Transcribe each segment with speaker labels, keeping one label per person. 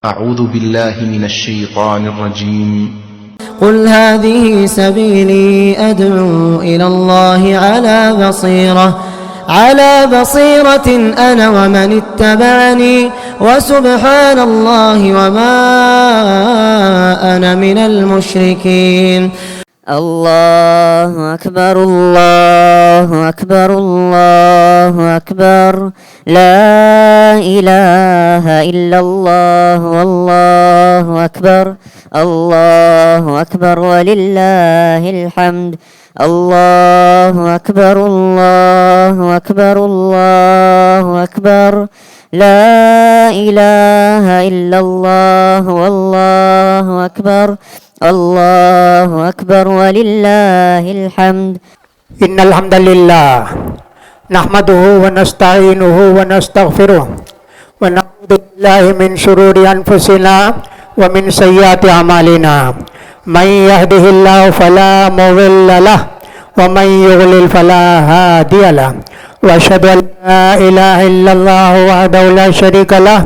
Speaker 1: أعوذ بالله من الشيطان الرجيم.
Speaker 2: قل هذه سبيلي أدعو إلى الله على بصيرة أنا ومن اتبعني وسبحان الله وما أنا من المشركين.
Speaker 3: الله أكبر الله أكبر الله أكبر لا إله إلا الله والله أكبر الله أكبر ولله الحمد. الله أكبر الله أكبر الله أكبر لا إله إلا الله والله أكبر الله أكبر ولله الحمد.
Speaker 4: إن الحمد لله نحمده ونستعينه ونستغفره ونعوذ بالله من شرور أنفسنا ومن سيئات أعمالنا. من يهده الله فلا مضل له ومن يضلل فلا هادي له. وأشهد أن لا إله إلا الله وحده لا شريك له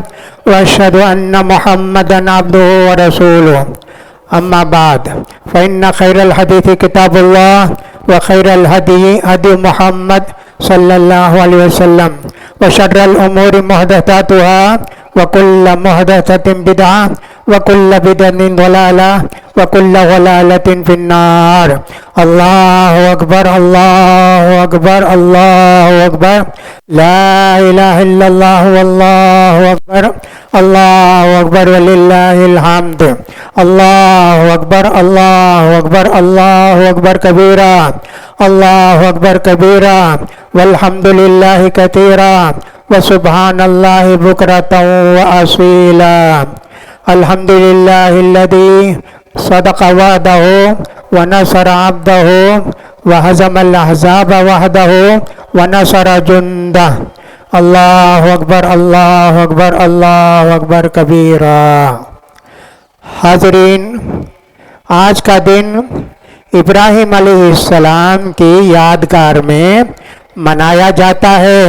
Speaker 4: وأشهد أن محمدا عبده ورسوله. أما بعد فإن خير الحديث كتاب الله وخير الهدي هدي محمد صلى الله عليه وسلم وشر الأمور محدثاتها وكل محدثة بدعة وكل بدعة ضلالة وكل ضلالة في النار. الله أكبر الله أكبر الله أكبر لا إله إلا الله والله أكبر الله أكبر ولله الحمد. الله أكبر الله أكبر الله أكبر كبيرا الله أكبر كبيرا والحمد لله كثيرا وسبحان الله بكرة وأصيلا. الحمد لله الذي صدق وعده ونصر عبده وهزم الأحزاب وحده ونصر جنده. الله أكبر الله أكبر الله أكبر كبيرا. حاضرین، آج کا دن ابراہیم علیہ السلام کی یادگار میں منایا جاتا ہے.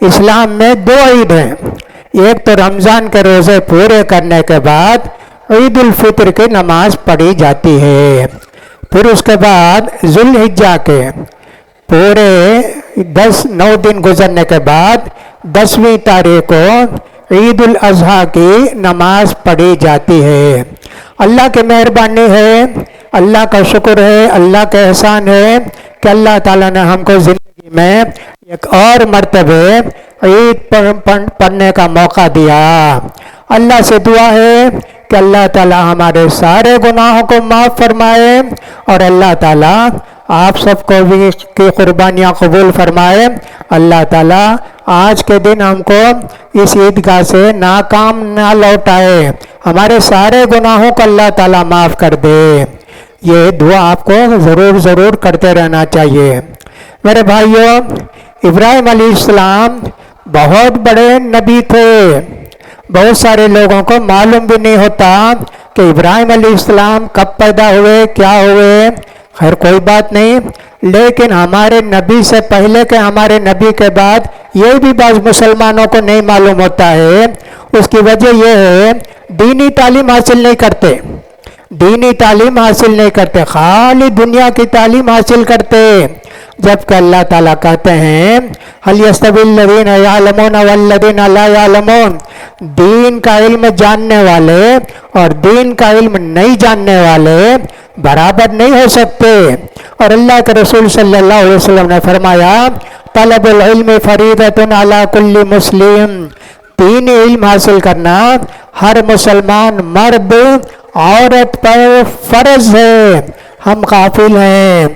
Speaker 4: اسلام میں دو عید ہیں. ایک تو رمضان کے روزے پورے کرنے کے بعد عید الفطر کی نماز پڑھی جاتی ہے. پھر اس کے بعد ذوالحجہ کے پورے 9 دن گزرنے کے بعد 10ویں تاریخ کو عید الاضحیٰ کی نماز پڑھی جاتی ہے. اللہ کی مہربانی ہے، اللہ کا شکر ہے، اللہ کا احسان ہے کہ اللہ تعالیٰ نے ہم کو زندگی میں ایک اور مرتبہ عید پڑھنے کا موقع دیا. اللہ سے دعا ہے کہ اللہ تعالیٰ ہمارے سارے گناہوں کو معاف فرمائے اور اللہ تعالیٰ آپ سب کو بھی کی قربانیاں قبول فرمائے. اللہ تعالیٰ آج کے دن ہم کو اس عیدگاہ سے ناکام نہ لوٹائے، ہمارے سارے گناہوں کو اللہ تعالیٰ معاف کر دے. یہ دعا آپ کو ضرور کرتے رہنا چاہیے. میرے بھائیوں، ابراہیم علیہ السلام بہت بڑے نبی تھے. بہت سارے لوگوں کو معلوم بھی نہیں ہوتا کہ ابراہیم علیہ السلام کب پیدا ہوئے، کیا ہوئے. خیر کوئی بات نہیں، لیکن ہمارے نبی سے پہلے کے ہمارے نبی کے بعد یہ بھی بعض مسلمانوں کو نہیں معلوم ہوتا ہے. اس کی وجہ یہ ہے دینی تعلیم حاصل نہیں کرتے. دینی تعلیم حاصل نہیں کرتے، خالی دنیا کی تعلیم حاصل کرتے. جبکہ اللہ تعالیٰ کہتے ہیں هل يستوي الذين يعلمون والذين لا يعلمون. دین کا علم جاننے والے اور دین کا علم نہیں جاننے والے برابر نہیں ہو سکتے. اور اللہ کے رسول صلی اللہ علیہ وسلم نے فرمایا طلب العلم فریضۃ علی کل مسلم. دینی علم حاصل کرنا ہر مسلمان مرد عورت پر فرض ہے. ہم غافل ہیں.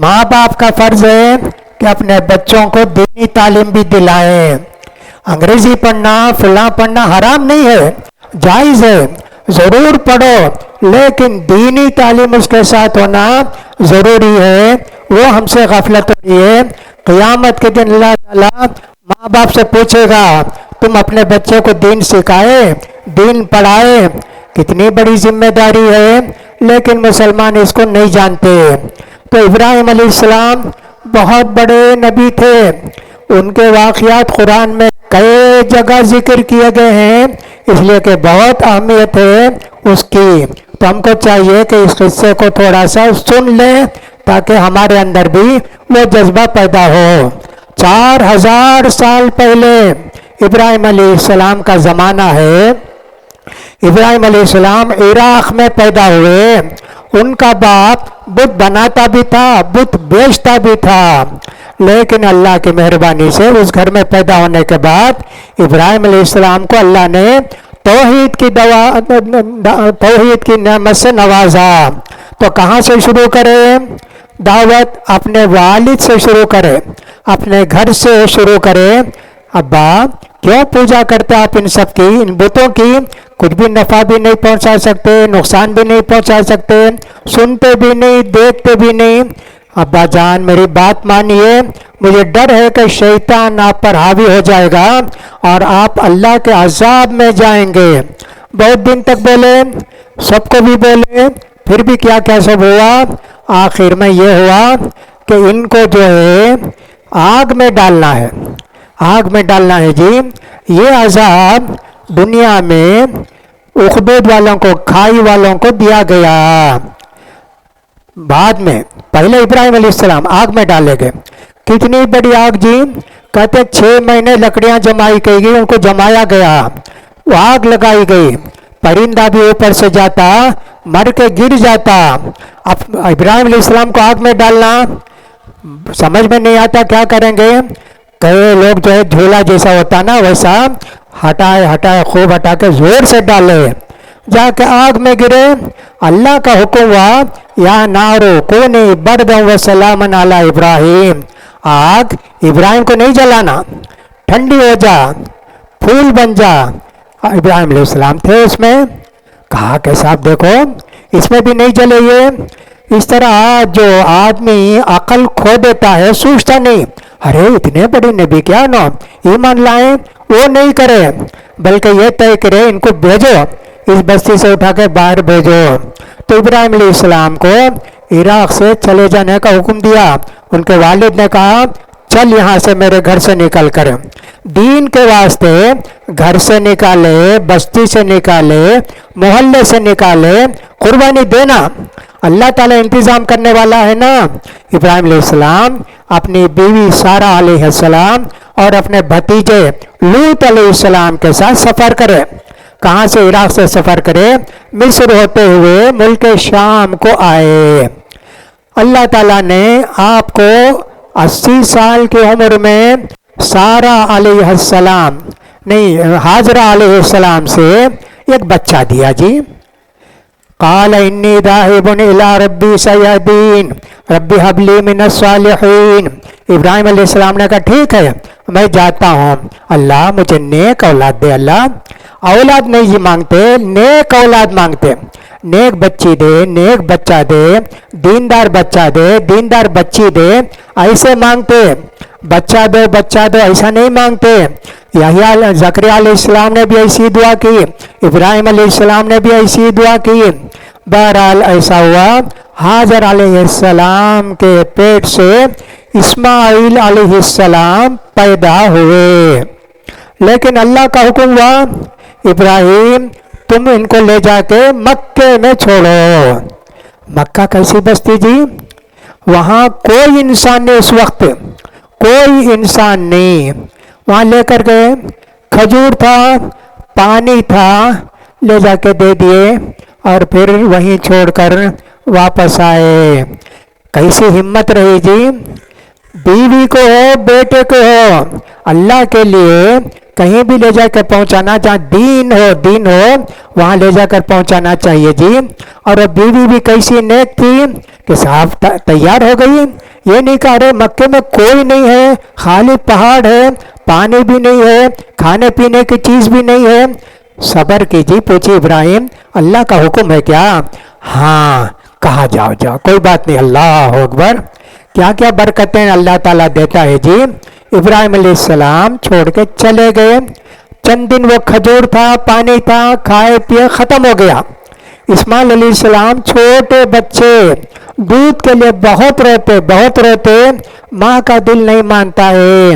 Speaker 4: ماں باپ کا فرض ہے کہ اپنے بچوں کو دینی تعلیم بھی دلائیں. انگریزی پڑھنا فلاں پڑھنا حرام نہیں ہے، جائز ہے، ضرور پڑھو، لیکن دینی تعلیم اس کے ساتھ ہونا ضروری ہے. وہ ہم سے غفلت ہو رہی ہے. قیامت کے دن اللہ تعالیٰ ماں باپ سے پوچھے گا تم اپنے بچے کو دین سکھائے، دین پڑھائے. کتنی بڑی ذمہ داری ہے، لیکن مسلمان اس کو نہیں جانتے. تو ابراہیم علیہ السلام بہت بڑے نبی تھے. ان کے واقعات قرآن میں کئی جگہ ذکر کیے گئے ہیں، اس لیے کہ بہت اہمیت ہے اس کی. تو ہم کو چاہیے کہ اس قصے کو تھوڑا سا سن لیں تاکہ ہمارے اندر بھی وہ جذبہ پیدا ہو. 4000 سال پہلے ابراہیم علیہ السلام کا زمانہ ہے. ابراہیم علیہ السلام عراق میں پیدا ہوئے. ان کا باپ بت بناتا بھی تھا، بت بیچتا بھی تھا، لیکن اللہ کی مہربانی سے اس گھر میں پیدا ہونے کے بعد ابراہیم علیہ السلام کو اللہ نے توحید کی نعمت سے نوازا. تو کہاں سے شروع کرے دعوت؟ اپنے والد سے شروع کرے، اپنے گھر سے شروع کرے. ابا کیوں پوجا کرتے آپ ان سب کی، ان بتوں کی؟ کچھ بھی نفع بھی نہیں پہنچا سکتے، نقصان بھی نہیں پہنچا سکتے، سنتے بھی نہیں، دیکھتے بھی نہیں. ابا جان میری بات مانیے، مجھے ڈر ہے کہ شیطان آپ پر حاوی ہو جائے گا اور آپ اللہ کے عذاب میں جائیں گے. بہت دن تک بولے، سب کو بھی بولے، پھر بھی کیا کیا سب ہوا. آخر میں یہ ہوا کہ ان کو جو ہے آگ میں ڈالنا ہے، آگ میں ڈالنا ہے جی. یہ عذاب دنیا میں اخدود والوں کو، کھائی والوں کو دیا گیا. بعد میں پہلے ابراہیم علیہ السلام آگ میں ڈالے گئے. کتنی بڑی آگ جی، کہتے 6 مہینے لکڑیاں جمائی گئی، ان کو جمایا گیا، وہ آگ لگائی گئی. پرندہ بھی اوپر سے جاتا، مر کے گر جاتا. اب ابراہیم علیہ السلام کو آگ میں ڈالنا سمجھ میں نہیں آتا، کیا کریں گے؟ کئی لوگ جو ہے جھولا جیسا ہوتا نا ویسا ہٹائے خوب ہٹا کے زور سے ڈالے، جا کے آگ میں گرے. اللہ کا حکم ہوا یا نارو کونی برداً وسلاما علی ابراہیم. آگ ابراہیم کو نہیں جلانا، ٹھنڈی ہو جا، پھول بن جا. ابراہیم علیہ السلام تھے اس میں. کہا کہ صاحب دیکھو اس میں بھی نہیں جلے. یہ اس طرح جو آدمی عقل کھو دیتا ہے، سوچتا نہیں ارے اتنے بڑے نبی کیا نو ایمان لائیں، وہ نہیں کرے، بلکہ یہ طے کرے ان کو بھیجو، اس بستی سے اٹھا کے باہر بھیجو. تو ابراہیم علیہ السلام کو عراق سے چلے جانے کا حکم دیا. ان کے والد نے کہا چل یہاں سے میرے گھر سے نکل کر. دین کے واسطے گھر سے نکالے، بستی سے نکالے، محلے سے نکالے، قربانی دینا اللہ تعالیٰ انتظام کرنے والا ہے نا. ابراہیم علیہ السلام اپنی بیوی سارہ علیہ السلام اور اپنے بھتیجے لوط علیہ السلام کے ساتھ سفر کرے. کہاں سے؟ عراق سے سفر کرے، مصر ہوتے ہوئے ملک شام کو آئے. اللہ تعالیٰ نے آپ کو 80 سال کی عمر میں سارہ علیہ السلام نہیں حاجرہ علیہ السلام سے ایک بچہ دیا جی. قال انی ذاہب الی ربی سیہدین ربی حب لی من الصالحین. ابراہیم علیہ السلام نے کہا ٹھیک ہے میں جاتا ہوں، اللہ مجھے نیک اولاد دے. اللہ اولاد نہیں جی مانگتے، نیک اولاد مانگتے. نیک بچی دے، نیک بچہ دے، دیندار بچہ دے، دیندار بچی دے، ایسے مانگتے. بچہ دو بچہ دو ایسا نہیں مانگتے. یحییٰ زکریا علیہ السلام نے بھی ایسی دعا کی، ابراہیم علیہ السلام نے بھی ایسی دعا کی. بہرحال ایسا ہوا حاجر علیہ السلام کے پیٹ سے اسماعیل علیہ السلام پیدا ہوئے. لیکن اللہ کا حکم ہوا ابراہیم تم ان کو لے جا کے مکے میں چھوڑو. مکہ کیسی بستی جی، وہاں کوئی انسان نہیں، اس وقت کوئی انسان نہیں. وہاں لے کر گئے، کھجور تھا، پانی تھا، لے جا کے دے دیے اور پھر وہیں چھوڑ کر واپس آئے. کیسی ہمت رہی جی، بیوی کو ہو بیٹے کو ہو اللہ کے لیے کہیں بھی لے جا کر پہنچانا، جہاں دین ہو وہاں لے جا کر پہنچانا چاہیے جی. اور وہ بیوی بھی کیسی نیک تھی کہ صاحب تیار ہو گئی. یہ نہیں کہا رہے مکے میں کوئی نہیں ہے، خالی پہاڑ ہے، پانی بھی نہیں ہے، کھانے پینے کی چیز بھی نہیں ہے. صبر کیجیے. پوچھی ابراہیم اللہ کا حکم ہے کیا؟ ہاں. کہا جاؤ کوئی بات نہیں. اللہ اکبر. کیا کیا برکتیں اللہ تعالیٰ دیتا ہے جی. ابراہیم علیہ السلام چھوڑ کے چلے گئے. چند دن وہ کھجور تھا، پانی تھا، کھائے پیے ختم ہو گیا. اسماعیل علیہ السلام چھوٹے بچے دودھ کے لیے بہت روتے. ماں کا دل نہیں مانتا ہے.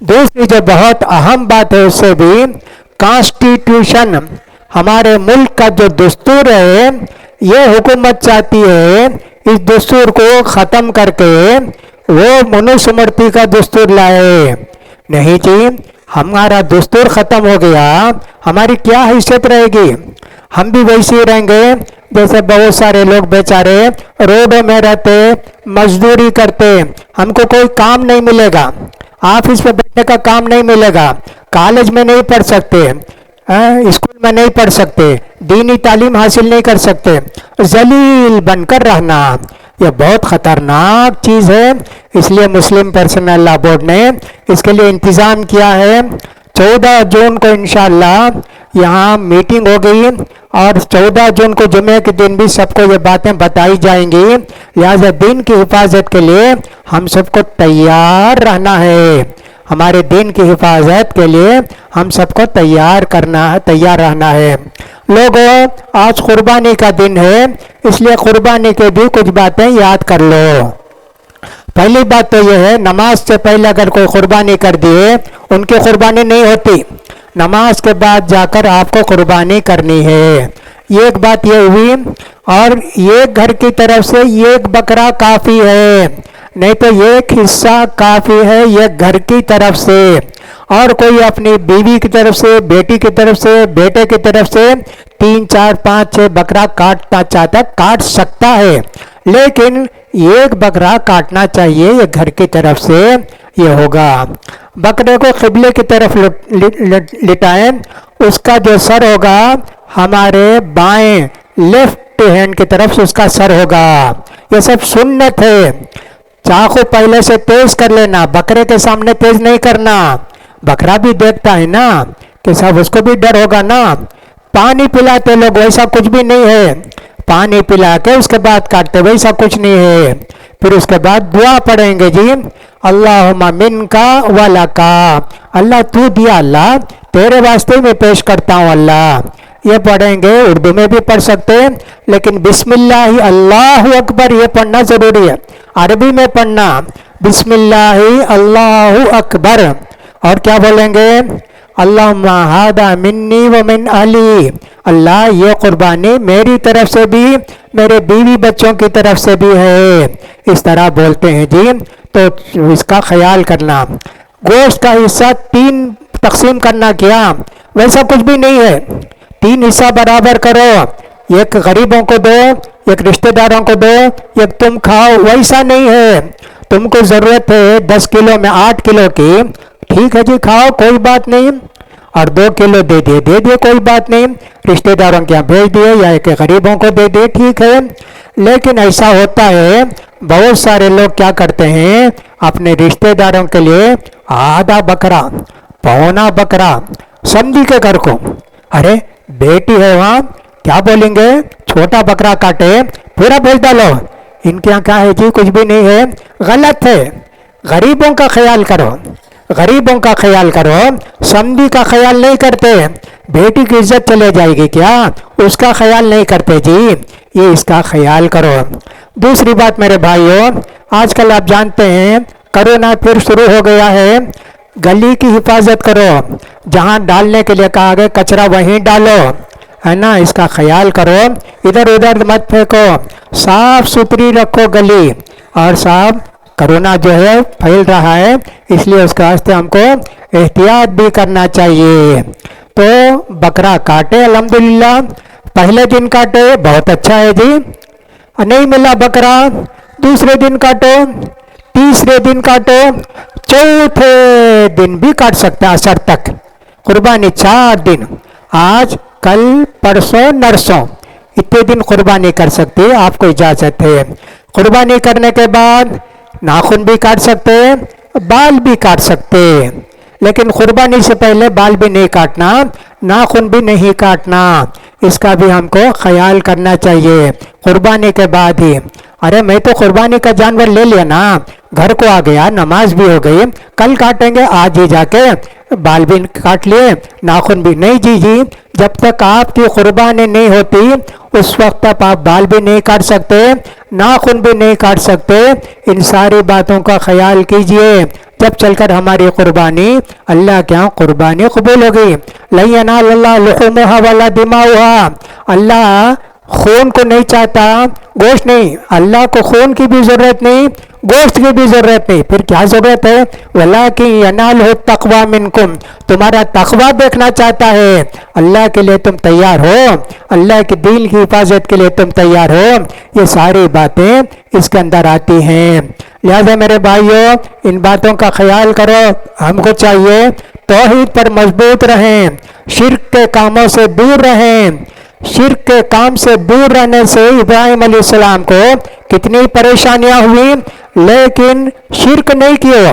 Speaker 4: دوسری جو بہت اہم بات ہے اس سے بھی کانسٹیٹیوشن ہمارے ملک کا جو دستور ہے یہ حکومت چاہتی ہے اس دستور کو ختم کر کے وہ منوسمرتی کا دستور لائے. نہیں جی ہمارا دستور ختم ہو گیا ہماری کیا حیثیت رہے گی؟ ہم بھی ویسے ہی رہیں گے جیسے بہت سارے لوگ بیچارے روڈوں میں رہتے مزدوری کرتے. ہم کو کوئی کام نہیں ملے گا, آفس میں بیٹھنے کا کام نہیں ملے گا, کالج میں نہیں پڑھ سکتے, اسکول میں نہیں پڑھ سکتے, دینی تعلیم حاصل نہیں کر سکتے, ذلیل بن کر رہنا یہ بہت خطرناک چیز ہے. اس لیے مسلم پرسنل لا بورڈ نے اس کے لیے انتظام کیا ہے. 14 جون کو انشاءاللہ یہاں میٹنگ ہوگی اور 14 جون کو جمعے کے دن بھی سب کو یہ باتیں بتائی جائیں گی. لہٰذا دین کی حفاظت کے لیے ہم سب کو تیار رہنا ہے. ہمارے دین کی حفاظت کے لیے ہم سب کو تیار رہنا ہے. لوگوں آج قربانی کا دن ہے اس لیے قربانی کے بھی کچھ باتیں یاد کر لو. پہلی بات تو یہ ہے نماز سے پہلے اگر کوئی قربانی کر دیے ان کی قربانی نہیں ہوتی, نماز کے بعد جا کر آپ کو قربانی کرنی ہے. یہ ایک بات یہ ہوئی. اور ایک گھر کی طرف سے ایک بکرا کافی ہے, نہیں تو ایک حصہ کافی ہے ایک گھر کی طرف سے. اور کوئی اپنی بیوی کی طرف سے, بیٹی کی طرف سے, بیٹے کی طرف سے 3 4 5 6 بکرا کاٹنا چاہتا کاٹ سکتا ہے, لیکن ایک بکرا کاٹنا چاہیے یہ گھر کی طرف سے یہ ہوگا. بکرے کو قبلے کی طرف لٹائیں, اس کا جو سر ہوگا ہمارے بائیں لیفٹ ہینڈ کی طرف سے اس کا سر ہوگا. یہ سب سنت ہے. چاقو پہلے سے تیز کر لینا, بکرے کے سامنے تیز نہیں کرنا. بکرا بھی دیکھتا ہے نا کہ سب اس کو بھی ڈر ہوگا نا. پانی پلاتے لوگ ویسا کچھ بھی نہیں ہے, پانی پلا کے اس کے بعد کاٹتے ویسا کچھ نہیں ہے. پھر اس کے بعد دعا پڑھیں گے جی اللہم منکا ولکا, اللہ تو دیا اللہ تیرے واسطے میں پیش کرتا ہوں اللہ. یہ پڑھیں گے, اردو میں بھی پڑھ سکتے لیکن بسم اللہ اللہ اکبر یہ پڑھنا ضروری ہے. عربی میں پڑھنا بسم اللہ اللہ اکبر. اور کیا بولیں گے اللہم ھذا منی ومن اہلی, اللہ یہ قربانی میری طرف سے بھی میرے بیوی بچوں کی طرف سے بھی ہے. اس طرح بولتے ہیں جی. تو اس کا خیال کرنا. گوشت کا حصہ 3 تقسیم کرنا کیا ویسا کچھ بھی نہیں ہے. 3 حصہ برابر کرو, ایک غریبوں کو دو, ایک رشتہ داروں کو دو, ایک تم کھاؤ, ویسا نہیں ہے. تم کو ضرورت ہے 10 کلو میں 8 کلو کی, ٹھیک ہے جی کھاؤ کوئی بات نہیں, اور 2 کلو دے دیے کوئی بات نہیں, رشتہ داروں کے یہاں بھیج دیے یا ایک غریبوں کو دے دیے ٹھیک ہے. لیکن ایسا ہوتا ہے بہت سارے لوگ کیا کرتے ہیں اپنے رشتہ داروں کے لیے آدھا بکرا پونا بکرا سمجھی کے گھر کو, ارے بیٹی ہے وہاں کیا بولیں گے چھوٹا بکرا کاٹے پورا بھیج ڈالو. ان کے یہاں کیا ہے جی کچھ بھی نہیں ہے, غلط ہے. غریبوں کا خیال کرو, غریبوں کا خیال کرو, سمجھی کا خیال نہیں کرتے. بیٹی کی عزت چلے جائے گی کیا, اس کا خیال نہیں کرتے جی, یہ اس کا خیال کرو. دوسری بات میرے بھائیوں, آج کل آپ جانتے ہیں کرونا پھر شروع ہو گیا ہے. گلی کی حفاظت کرو, جہاں ڈالنے کے لیے کہا گیا کچرا وہیں ڈالو ہے نا, اس کا خیال کرو. ادھر ادھر مت پھینکو, صاف ستھری رکھو گلی. اور صاحب کرونا جو ہے پھیل رہا ہے اس لیے اس کے واسطے ہم کو احتیاط بھی کرنا چاہیے. تو بکرا کاٹے الحمدللہ, پہلے دن کاٹے بہت اچھا ہے جی, نہیں ملا بکرا دوسرے دن کاٹو, تیسرے دن کاٹو, چوتھے دن بھی کاٹ سکتا عصر تک. قربانی 4 دن, آج کل پرسوں نرسوں اتنے دن قربانی کر سکتے, آپ کو اجازت ہے. قربانی کرنے کے بعد ناخن بھی کاٹ سکتے, بال بھی کاٹ سکتے, لیکن قربانی سے پہلے بال بھی نہیں کاٹنا, ناخن بھی نہیں کاٹنا. اس کا بھی ہم کو خیال کرنا چاہیے قربانی کے بعد ہی. ارے میں تو قربانی کا جانور لے لیا نا, گھر کو آ گیا, نماز بھی ہو گئی, کل کاٹیں گے, آج ہی جا کے بال بھی کاٹ لیے ناخن بھی نہیں. جی جب تک آپ کی قربانی نہیں ہوتی اس وقت تک آپ بال بھی نہیں کاٹ سکتے, ناخن بھی نہیں کاٹ سکتے. ان ساری باتوں کا خیال کیجئے. جب چل کر ہماری قربانی اللہ کے ہاں قربانی قبول ہوگی. لن ینال اللہ لحومها ولا دماؤها. اللہ خون کو نہیں چاہتا، گوشت نہیں. اللہ کو خون کی بھی ضرورت نہیں، گوشت کی بھی ضرورت نہیں. پھر کیا ضرورت ہے؟ وَلَٰكِن يَنَالُهُ التَّقْوَىٰ مِنْكُمْ. تمہارا تقویٰ دیکھنا چاہتا ہے. اللہ کے لیے تم تیار ہو، اللہ کے دین کی حفاظت کے لیے تم تیار ہو. یہ ساری باتیں اس کے اندر آتی ہیں. لہذا میرے بھائیوں، ان باتوں کا خیال کرو. ہم کو چاہیے توحید پر مضبوط رہیں، شرک کے کاموں سے دور رہیں. شرک کے کام سے دور رہنے سے ابراہیم علیہ السلام کو کتنی پریشانیاں ہوئی، لیکن شرک نہیں کیے.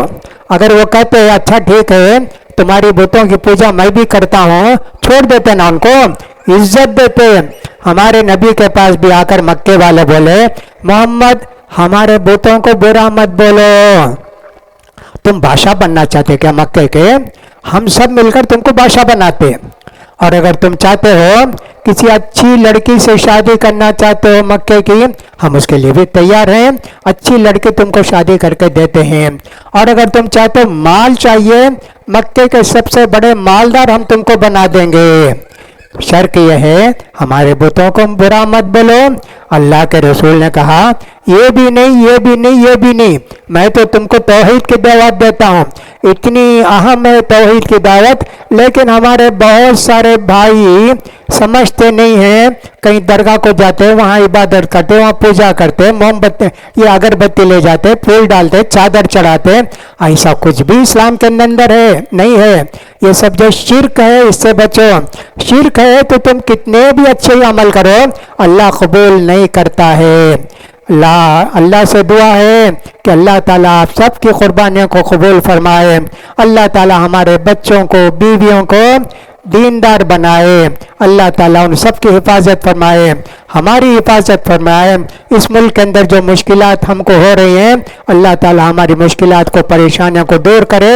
Speaker 4: اگر وہ کہتے اچھا ٹھیک ہے تمہاری بتوں کی پوجا میں بھی کرتا ہوں، چھوڑ دیتے نا، ان کو عزت دیتے. ہمارے نبی کے پاس بھی آ کر مکے والے بولے محمد ہمارے بتوں کو برا مت بولو. تم بادشاہ بننا چاہتے کیا مکے کے؟ ہم سب مل کر تم کو بادشاہ بناتے. اور اگر تم چاہتے ہو کسی اچھی لڑکی سے شادی کرنا چاہتے ہو مکے کی، ہم اس کے لیے بھی تیار ہیں، اچھی لڑکی تم کو شادی کر کے دیتے ہیں. اور اگر تم چاہتے ہو مال چاہیے، مکے کے سب سے بڑے مالدار ہم تم کو بنا دیں گے. شرط یہ ہے ہمارے بتوں کو برا مت بولو. اللہ کے رسول نے کہا یہ بھی نہیں، یہ بھی نہیں، یہ بھی نہیں. میں تو تم کو توحید کی دعوت دیتا ہوں. اتنی اہم ہے توحید کی دعوت، لیکن ہمارے بہت سارے بھائی سمجھتے نہیں ہیں. کہیں درگاہ کو جاتے، وہاں عبادت کرتے، وہاں پوجا کرتے، موم بتی یہ اگربتی لے جاتے، پھول ڈالتے، چادر چڑھاتے. ایسا کچھ بھی اسلام کے اندر ہے نہیں ہے. یہ سب جو شرک ہے اس سے بچو. شرک ہے تو تم کتنے بھی اچھے عمل کرو اللہ قبول نہیں کرتا ہے. اللہ سے دعا ہے کہ اللہ تعالیٰ آپ سب کی قربانیوں کو قبول فرمائے. اللہ تعالیٰ ہمارے بچوں کو، بیویوں کو دیندار بنائے. اللہ تعالیٰ ان سب کی حفاظت فرمائے، ہماری حفاظت فرمائے. اس ملک کے اندر جو مشکلات ہم کو ہو رہی ہیں، اللہ تعالیٰ ہماری مشکلات کو، پریشانیوں کو دور کرے.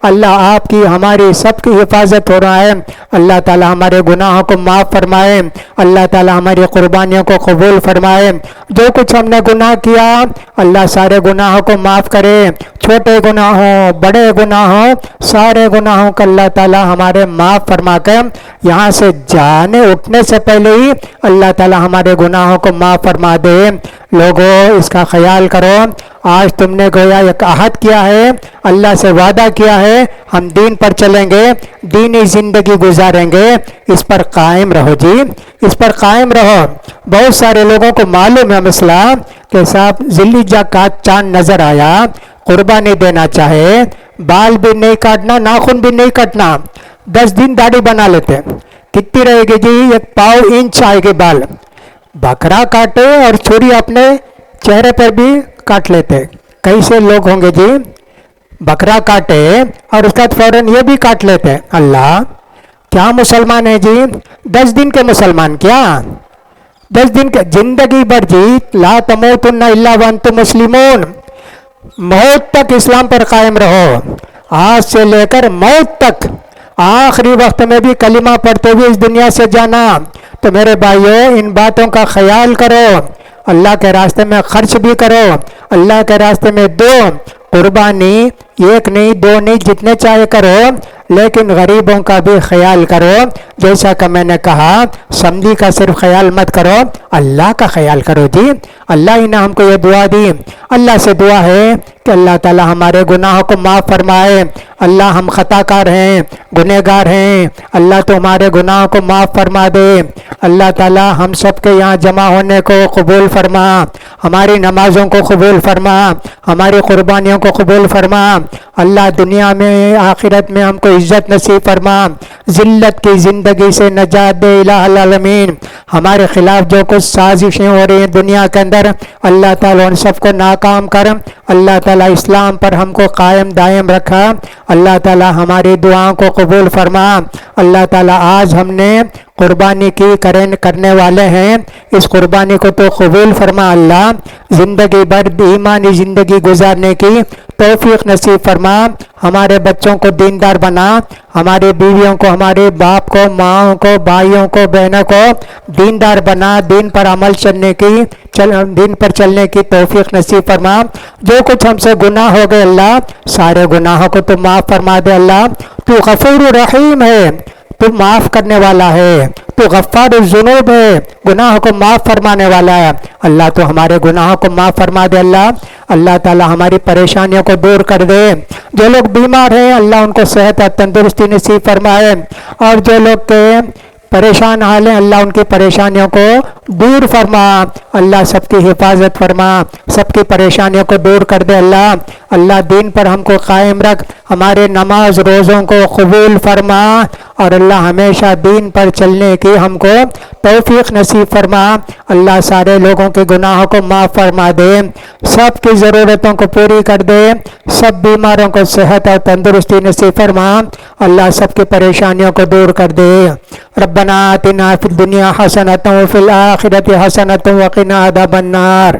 Speaker 4: اللہ آپ کی ہماری سب کی حفاظت ہو رہا ہے. اللہ تعالیٰ ہمارے گناہوں کو معاف فرمائے. اللہ تعالیٰ ہماری قربانیوں کو قبول فرمائے. جو کچھ ہم نے گناہ کیا اللہ سارے گناہوں کو معاف کرے. چھوٹے گناہوں، بڑے گناہوں، سارے گناہوں کو اللہ تعالیٰ ہمارے معاف فرما کر یہاں سے جانے اٹھنے سے پہلے ہی اللہ تعالیٰ ہمارے گناہوں کو معاف فرما دے. لوگوں اس کا خیال کرو. آج تم نے گویا ایک عہد کیا ہے، اللہ سے وعدہ کیا ہے ہم دین پر چلیں گے، دینی زندگی گزاریں گے. اس پر قائم رہو جی، اس پر قائم رہو. بہت سارے لوگوں کو معلوم ہے مسئلہ کہ صاحب ذوالحجہ کا چاند نظر آیا، قربانی دینا چاہے، بال بھی نہیں کاٹنا، ناخن بھی نہیں کٹنا، 10 دن داڑھی بنا لیتے. کتنی رہے گی جی؟ 1 پاؤ انچ آئے گی بال. بکرا کاٹے اور چھری اپنے چہرے پر بھی کاٹ لیتے. کیسے لوگ ہوں گے جی؟ بکرا کاٹے اور اس کے بعد فوراً یہ بھی کاٹ لیتے. اللہ کیا مسلمان ہے جی؟ 10 دن کے مسلمان کیا؟ 10 دن کے زندگی بھر جی لا تموتن الا وانتم مسلمون. موت تک اسلام پر قائم رہو. آج سے لے کر موت تک، آخری وقت میں بھی کلمہ پڑھتے ہوئے اس دنیا سے جانا. تو میرے بھائیوں ان باتوں کا خیال کرو. اللہ کے راستے میں خرچ بھی کرو، اللہ کے راستے میں دو. قربانی 1 نہیں 2 نہیں جتنے چاہے کرو، لیکن غریبوں کا بھی خیال کرو. جیسا کہ میں نے کہا سمجھی کا صرف خیال مت کرو، اللہ کا خیال کرو جی. اللہ ہی نے ہم کو یہ دعا دی. اللہ سے دعا ہے کہ اللہ تعالیٰ ہمارے گناہوں کو معاف فرمائے. اللہ ہم خطا کار ہیں، گنہگار ہیں، اللہ تو ہمارے گناہوں کو معاف فرما دے. اللہ تعالیٰ ہم سب کے یہاں جمع ہونے کو قبول فرما، ہماری نمازوں کو قبول فرما، ہماری قربانیوں کو قبول فرما. اللہ دنیا میں آخرت میں ہم کو عزت نصیب فرما، ذلت کی زندگی سے نجات دے الہ العالمین. ہمارے خلاف جو کچھ سازشیں ہو رہی ہیں دنیا کے اندر، اللہ تعالیٰ ان سب کو ناکام کر. اللہ تعالیٰ اسلام پر ہم کو قائم دائم رکھا. اللہ تعالیٰ ہماری دعاؤں کو قبول فرما. اللہ تعالیٰ آج ہم نے قربانی کی کرنے والے ہیں، اس قربانی کو تو قبول فرما اللہ، زندگی بھر ایمانی زندگی گزارنے کی توفیق نصیب فرما، ہمارے بچوں کو دیندار بنا، ہمارے بیویوں کو، ہمارے باپ کو، ماں کو، بھائیوں کو، بہنوں کو دیندار بنا، دین پر عمل دین پر چلنے کی توفیق نصیب فرما۔ جو کچھ ہم سے گناہ ہو گئے اللہ، سارے گناہوں کو تو معاف فرما دے اللہ، تو غفور رحیم ہے، تو معاف کرنے والا ہے، تو غفار الذنوب ہے، گناہوں کو معاف فرمانے والا ہے اللہ، تو ہمارے گناہوں کو معاف فرما دے اللہ۔ اللہ تعالی ہماری پریشانیوں کو دور کر دے، جو لوگ بیمار ہیں اللہ ان کو صحت اور تندرستی نصیب فرمائے، اور جو لوگ کے پریشان حال ہیں اللہ ان کی پریشانیوں کو دور فرما، اللہ سب کی حفاظت فرما، سب کی پریشانیوں کو دور کر دے اللہ۔ اللہ دین پر ہم کو قائم رکھ، ہمارے نماز روزوں کو قبول فرما، اور اللہ ہمیشہ دین پر چلنے کی ہم کو توفیق نصیب فرما۔ اللہ سارے لوگوں کے گناہوں کو معاف فرما دے، سب کی ضرورتوں کو پوری کر دے، سب بیماروں کو صحت اور تندرستی نصیب فرما، اللہ سب کی پریشانیوں کو دور کر دے۔ ربنا آتنا فی الدنیا حسنۃ وفی الآخرۃ حسنۃ وقنا عذاب النار۔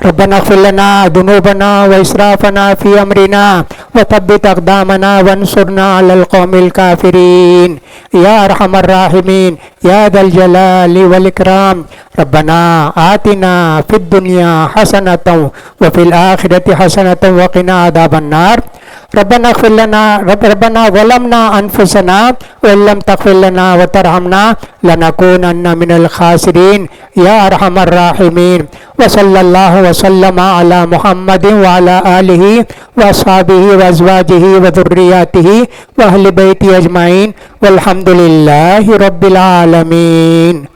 Speaker 4: ربنا اغفر لنا ذنوبنا وإسرافنا في أمرنا وثبت أقدامنا وانصرنا على القوم الكافرين يا أرحم الراحمين يا ذا الجلال والإكرام۔ ربنا آتنا في الدنيا حسنة وفي الآخرة حسنة وقنا عذاب النار۔ ربنا اغفر لنا ربنا ظلمنا أنفسنا وإن لم تغفر لنا وترحمنا لنكونن من الخاسرين يا أرحم الراحمين۔ وصلى الله وسلم على محمد وعلى آله وأصحابه وأزواجه وذرياته وأهل بيته أجمعين والحمد لله رب العالمين۔